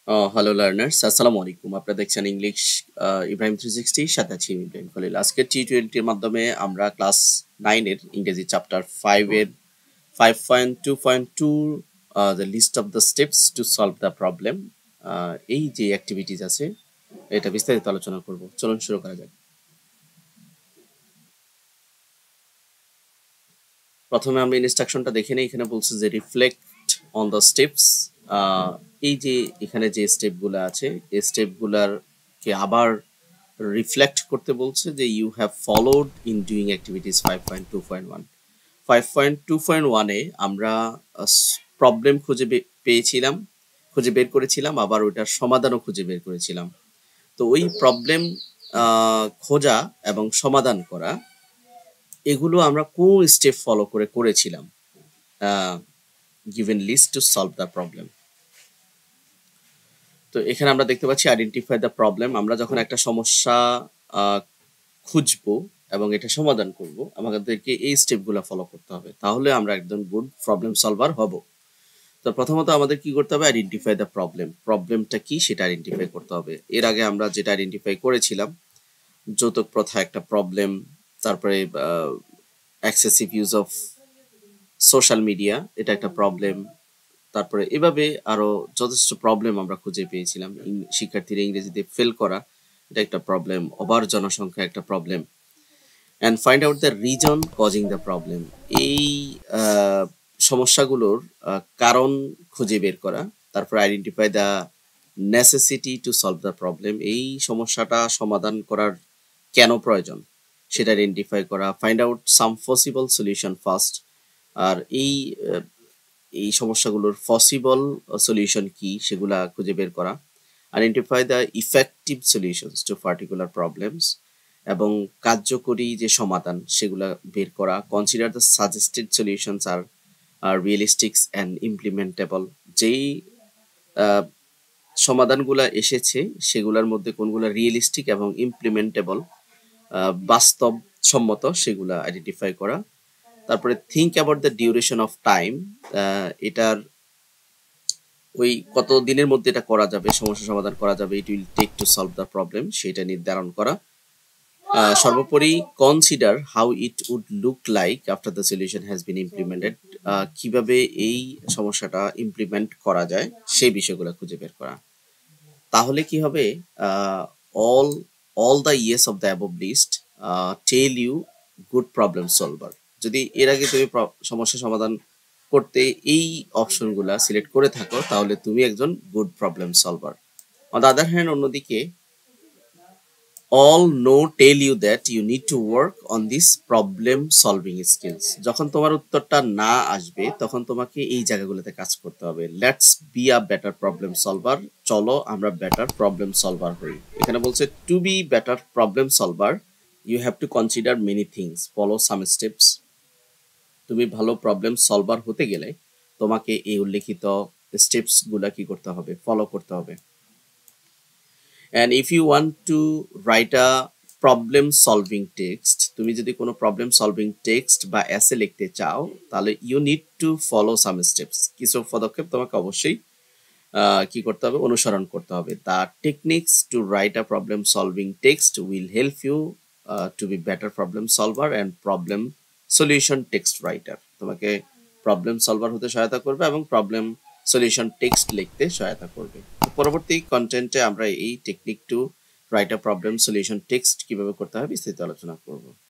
Hello learners, আসসালামু আলাইকুম। আপনারা দেখছেন ইংলিশ ইব্রাহিম 360 সাথে আছি আমি ইব্রাহিম খলিল। আজকের T20 এর মাধ্যমে আমরা ক্লাস 9 এর ইংরেজি চ্যাপ্টার 5 এর 5.2.2 the list of the steps to solve the problem, এই যে অ্যাক্টিভিটিস আছে এটা বিস্তারিত আলোচনা করব। চলুন শুরু করা যাক। প্রথমে আমরা ইনস্ট্রাকশনটা দেখে নিই। এখানে বলছে যে রিফ্লেক্ট অন দ্য স্টেপস। এই যে এখানে যে স্টেপগুলো আছে এই স্টেপগুলার কে আবার রিফ্লেক্ট করতে বলছে যে you have followed in doing activities 5.2.1। 5.2.1-এ আমরা প্রবলেম খুঁজে বের করেছিলাম, আবার ওইটার সমাধানও খুঁজে বের করেছিলাম। তো ওই প্রবলেম খোঁজা এবং সমাধান করা এগুলো আমরা কোন স্টেপ ফলো করে করেছিলাম given list to solve the problem. তো এখানে আমরা দেখতে পাচ্ছি আইডেন্টিফাই দ্য প্রবলেম। আমরা যখন একটা সমস্যা খুঁজবো এবং এটা সমাধান করব, আমাদেরকে এই স্টেপগুলো ফলো করতে হবে, তাহলে আমরা একদম গুড প্রবলেম সলভার হব। তো প্রথমত আমাদের কি করতে হবে? Identify the problem. প্রবলেমটা কি সেটা আইডেন্টিফাই করতে হবে। এর আগে আমরা যেটা আইডেন্টিফাই করেছিলাম, যৌতুক প্রথা একটা প্রবলেম, তারপরে excessive use of social media এটা একটা প্রবলেম, তারপরে এভাবে আরো যথেষ্ট প্রবলেম আমরা খুঁজে পেয়েছিলাম। শিক্ষার্থীরা ইংরেজিতে ফেল করা এটা একটা প্রবলেম, ওভার জনসংখ্যা একটা problem, and find out the reason causing the problem. এই সমস্যাগুলোর কারণ খুঁজে বের করা, তারপর identify the necessity to solve the problem. এই সমস্যাটা সমাধান করার কেন প্রয়োজন সেটা আইডেন্টিফাই করা, find out some possible solution first. আর এই সমস্যাগুলোর পসিবল সলিউশন কি সেগুলা খুঁজে বের করা, identify the effective solutions to particular problems, এবং কার্যকরী যে সমাধান সেগুলা বের করা, consider the suggested solutions R রিয়েলিস্টিক্স and implementable. যেই সমাধানগুলা এসেছে সেগুলোর মধ্যে কোনগুলো রিয়েলিস্টিক এবং ইমপ্লিমেন্টেবল, বাস্তবসম্মত, সেগুলা আইডেন্টিফাই করা। তারপরে think about the duration of time, এটার ওই কত দিনের মধ্যে এটা করা যাবে, সমস্যা সমাধান করা যাবে, it will take to solve the problem, সেটা নির্ধারণ করা। সর্বোপরি consider how it would look like after the solution has been implemented, কিভাবে এই সমস্যাটা ইমপ্লিমেন্ট করা যায় সেই বিষয়গুলো খুঁজে বের করা। তাহলে কি হবে? All all the yes of the above list tell you good problem solver. যদি এর আগে তুমি সমস্যা সমাধান করতে এই অপশনগুলা সিলেক্ট করে থাকো, তাহলে তুমি একজন good problem solver. On the other hand, অন্যদিকে all know tell you that you need to work on this problem solving skills, যখন তোমার উত্তরটা না আসবে তখন তোমাকে এই জায়গাগুলোতে কাজ করতে হবে। Let's be a better problem solver, চলো আমরা বেটার প্রবলেম সলভার হই। এখানে বলছে to be better problem solver you have to consider many things, follow some steps. তুমি ভালো প্রবলেম সলভার হতে গেলে তোমাকে এই উল্লেখিত স্টেপস গুলা কি করতে হবে? ফলো করতে হবে। And if you want to write a problem solving text, তুমি যদি কোনো প্রবলেম সলভিং টেক্সট বা এসে লিখতে চাও, তাহলে you need to follow some steps. কিছু পদক্ষেপ তোমাকে অবশ্যই কি করতে হবে? অনুসরণ করতে হবে। The techniques to write a problem solving text will help you to be better problem solver and problem solution text writer. তোমাকে প্রবলেম সলভার হতে সহায়তা করবে এবং প্রবলেম সলিউশন টেক্সট লিখতে সহায়তা করবে। পরবর্তী কন্টেন্টে আমরা এই technique two write a problem solution text কিভাবে করতে হয় বিস্তারিত আলোচনা করব।